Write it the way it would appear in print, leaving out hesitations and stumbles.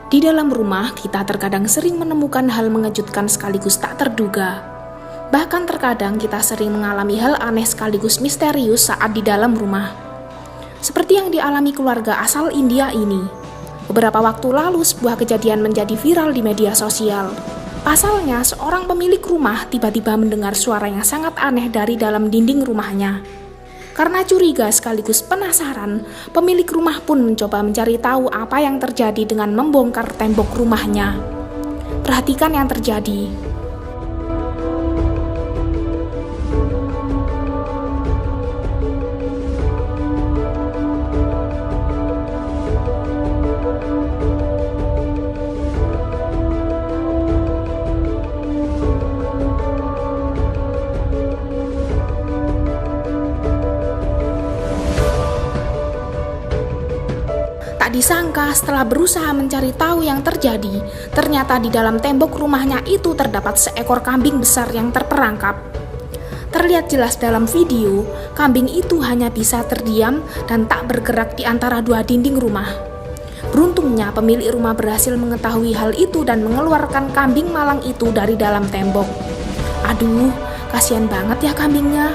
Di dalam rumah, kita terkadang sering menemukan hal mengejutkan sekaligus tak terduga. Bahkan terkadang kita sering mengalami hal aneh sekaligus misterius saat di dalam rumah. Seperti yang dialami keluarga asal India ini. Beberapa waktu lalu sebuah kejadian menjadi viral di media sosial. Pasalnya, seorang pemilik rumah tiba-tiba mendengar suara yang sangat aneh dari dalam dinding rumahnya. Karena curiga sekaligus penasaran, pemilik rumah pun mencoba mencari tahu apa yang terjadi dengan membongkar tembok rumahnya. Perhatikan yang terjadi. Tak disangka setelah berusaha mencari tahu yang terjadi, ternyata di dalam tembok rumahnya itu terdapat seekor kambing besar yang terperangkap. Terlihat jelas dalam video, kambing itu hanya bisa terdiam dan tak bergerak di antara dua dinding rumah. Beruntungnya pemilik rumah berhasil mengetahui hal itu dan mengeluarkan kambing malang itu dari dalam tembok. Aduh, kasihan banget ya kambingnya.